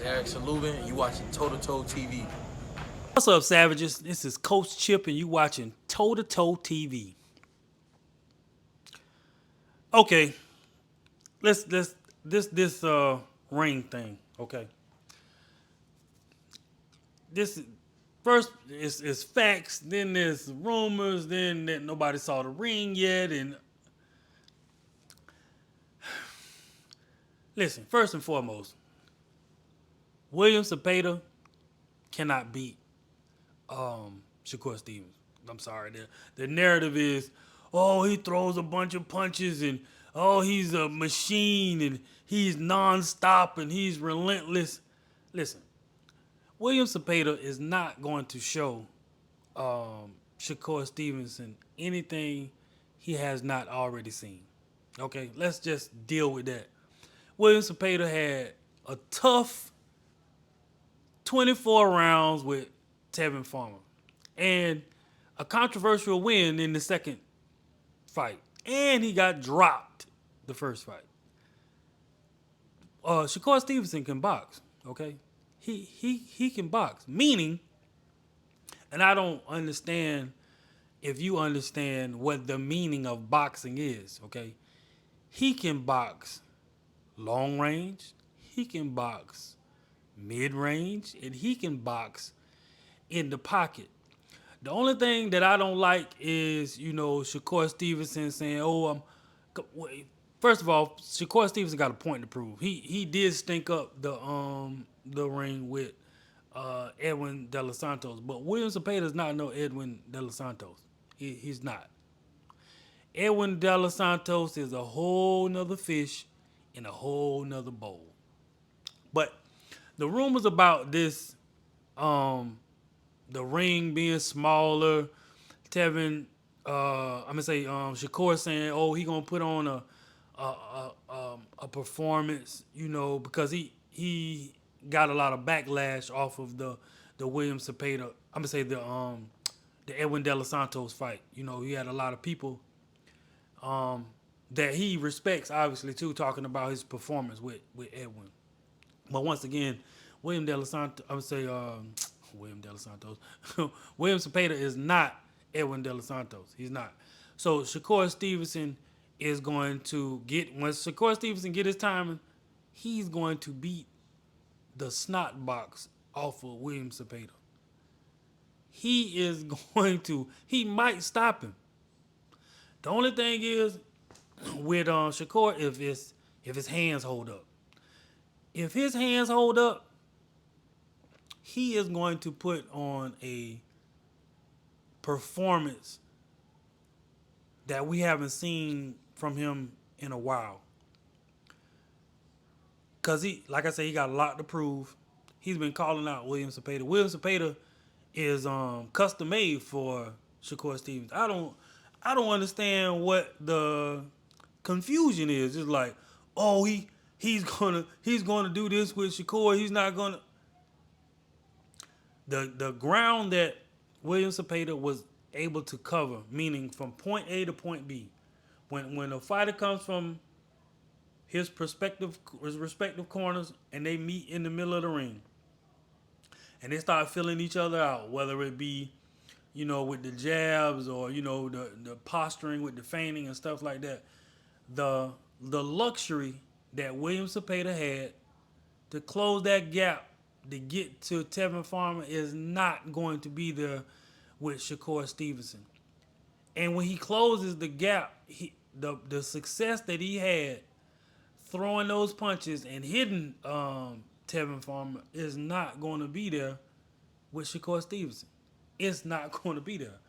Eric Salubin, and you watching Toe to Toe TV. What's up, savages? This is Coach Chip, and you watching Toe to Toe TV. Okay, let's this ring thing. Okay, this first is facts, then there's rumors, then that nobody saw the ring yet, and listen. First and foremost, William Zepeda cannot beat Shakur Stevens. I'm sorry. The narrative is, oh, he throws a bunch of punches and oh, he's a machine and he's nonstop and he's relentless. Listen, William Zepeda is not going to show Shakur Stevenson anything he has not already seen. Okay, let's just deal with that. William Zepeda had a tough 24 rounds with Tevin Farmer and a controversial win in the second fight. And he got dropped the first fight. Shakur Stevenson can box, okay? He can box, meaning, and I don't understand if you understand what the meaning of boxing is, okay? He can box long range, he can box mid range, and he can box in the pocket. The only thing that I don't like is, Shakur Stevenson saying, "Oh, first of all, Shakur Stevenson got a point to prove. He did stink up the ring with Edwin De Los Santos, but William Zepeda is not no Edwin De Los Santos. He's not. Edwin De Los Santos is a whole nother fish in a whole nother bowl. But the rumors about this, the ring being smaller, Tevin, I'm gonna say Shakur saying, "Oh, he gonna put on a performance," because he got a lot of backlash off of the William Zepeda. I'm gonna say the Edwin De Los Santos fight. He had a lot of people that he respects, obviously too, talking about his performance with Edwin. But once again, William De Los Santos, I would say William De Los Santos. William Zepeda is not Edwin De Los Santos. He's not. So Shakur Stevenson is going to once Shakur Stevenson get his timing, he's going to beat the snot box off of William Zepeda. He is he might stop him. The only thing is with Shakur, if his hands hold up. If his hands hold up, he is going to put on a performance that we haven't seen from him in a while. Because like I said, he got a lot to prove. He's been calling out William Zepeda. William Zepeda is custom made for Shakur Stevens. I don't understand what the confusion is. It's like, oh, he's gonna do this with Shakur. He's not gonna. The ground that William Zepeda was able to cover, meaning from point A to point B, when a fighter comes from his respective corners and they meet in the middle of the ring, and they start filling each other out, whether it be, with the jabs or the posturing with the feigning and stuff like that, the luxury that William Zepeda had to close that gap to get to Tevin Farmer is not going to be there with Shakur Stevenson. And when he closes the gap, the success that he had throwing those punches and hitting Tevin Farmer is not going to be there with Shakur Stevenson. It's not going to be there.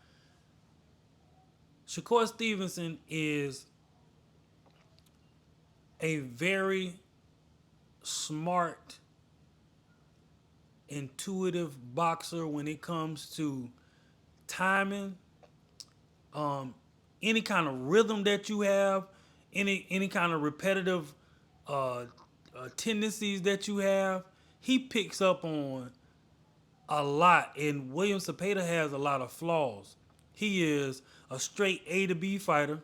Shakur Stevenson is a very smart, intuitive boxer when it comes to timing, any kind of rhythm that you have, any kind of repetitive tendencies that you have. He picks up on a lot, and William Zepeda has a lot of flaws. He is a straight A to B fighter.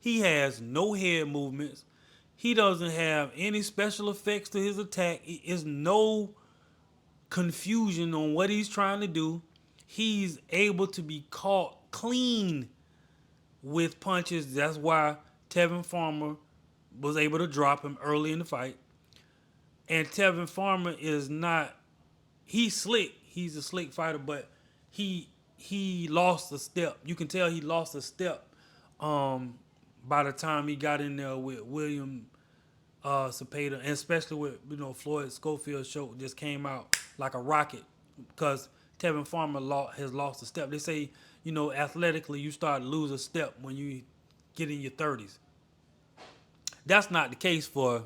He has no head movements. He doesn't have any special effects to his attack. It's no confusion on what he's trying to do. He's able to be caught clean with punches. That's why Tevin Farmer was able to drop him early in the fight. And Tevin Farmer is not. He's slick. He's a slick fighter, but he lost a step. You can tell he lost a step by the time he got in there with William Zepeda, and especially with Floyd Schofield's show just came out like a rocket because Tevin Farmer has lost a step. They say athletically you start to lose a step when you get in your 30s. That's not the case for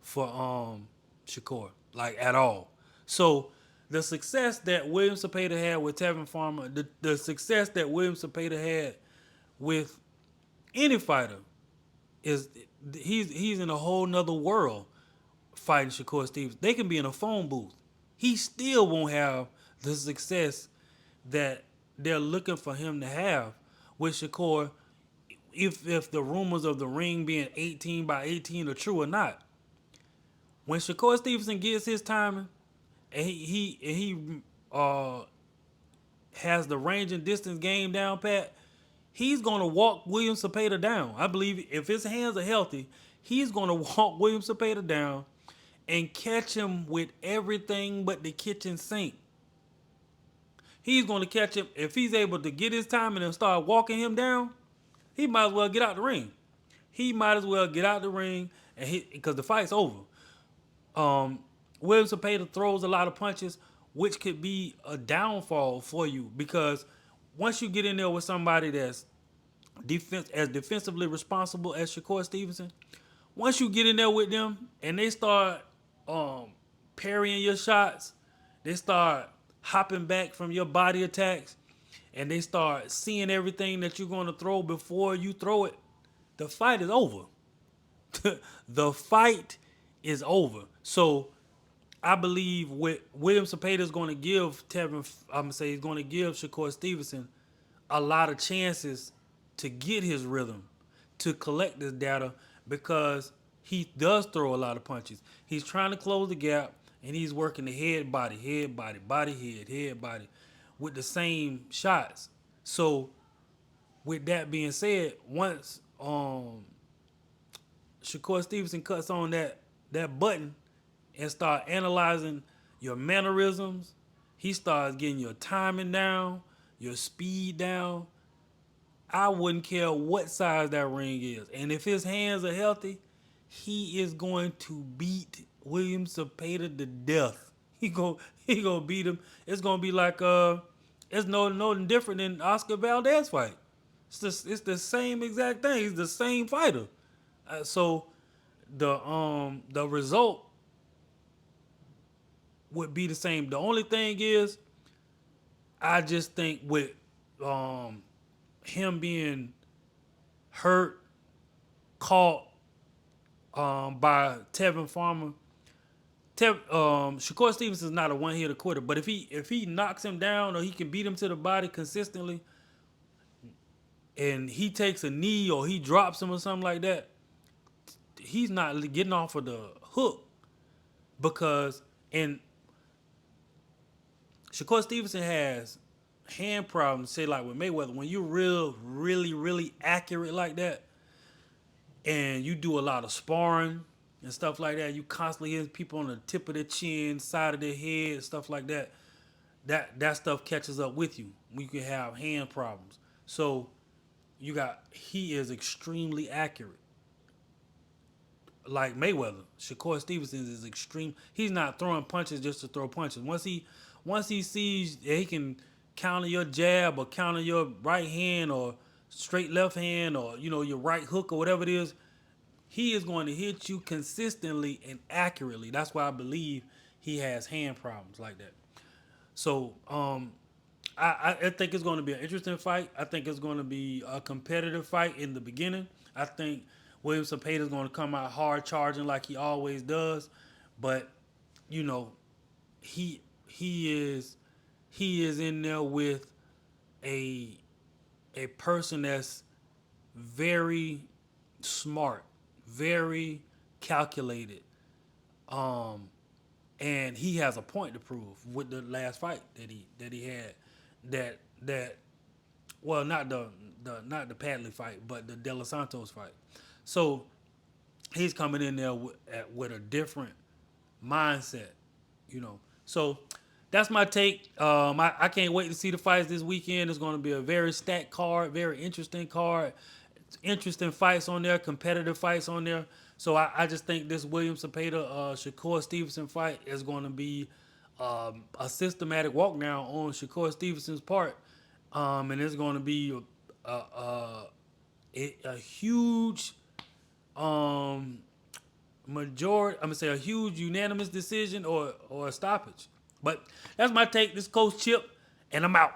Shakur, like at all. So the success that William Zepeda had with Tevin Farmer, the success that William Zepeda had with any fighter is he's in a whole nother world fighting Shakur Stevenson. They can be in a phone booth. He still won't have the success that they're looking for him to have with Shakur if the rumors of the ring being 18 by 18 are true or not. When Shakur Stevenson gets his timing and he has the range and distance game down pat, he's going to walk William Zepeda down. I believe if his hands are healthy, he's going to walk William Zepeda down and catch him with everything but the kitchen sink. He's going to catch him. If he's able to get his timing and start walking him down, he might as well get out the ring. He might as well get out the ring and because the fight's over. William Zepeda throws a lot of punches, which could be a downfall for you because once you get in there with somebody that's defensively responsible as Shakur Stevenson, once you get in there with them and they start parrying your shots, they start hopping back from your body attacks, and they start seeing everything that you're going to throw before you throw it, the fight is over. The fight is over. So I believe what William Zepeda is going to give he's going to give Shakur Stevenson a lot of chances to get his rhythm, to collect this data, because he does throw a lot of punches. He's trying to close the gap, and he's working the head, body, head, body, with the same shots. So with that being said, once Shakur Stevenson cuts on that button and start analyzing your mannerisms, he starts getting your timing down, your speed down. I wouldn't care what size that ring is. And if his hands are healthy, he is going to beat William Zepeda to death. He gonna beat him. It's gonna be like it's no different than Oscar Valdez fight. It's the same exact thing. He's the same fighter. So the result would be the same. The only thing is, I just think with him being hurt, caught by Tevin Farmer, Shakur Stevenson is not a one-hitter quitter. But if he knocks him down or he can beat him to the body consistently, and he takes a knee or he drops him or something like that, he's not getting off of the hook, because Shakur Stevenson has hand problems, say like with Mayweather. When you're really accurate like that, and you do a lot of sparring and stuff like that, you constantly hit people on the tip of their chin, side of their head, stuff like that. That stuff catches up with you. You can have hand problems. So he is extremely accurate. Like Mayweather, Shakur Stevenson is extreme. He's not throwing punches just to throw punches. Once he sees that he can counter your jab or counter your right hand or straight left hand or your right hook or whatever it is, he is going to hit you consistently and accurately. That's why I believe he has hand problems like that. So I think it's going to be an interesting fight. I think it's going to be a competitive fight in the beginning. I think William Zepeda is going to come out hard charging like he always does, but he is in there with a person that's very smart, very calculated. And he has a point to prove with the last fight that he had. That well, not the Padley fight, but the De Los Santos fight. So he's coming in there with a different mindset, you know. So that's my take. I can't wait to see the fights this weekend. It's going to be a very stacked card, very interesting card, interesting fights on there, competitive fights on there. So I just think this William Zepeda, Shakur Stevenson fight is going to be a systematic walk down on Shakur Stevenson's part, and it's going to be a huge majority. I'm gonna say a huge unanimous decision or a stoppage. But that's my take. This Coach Chip, and I'm out.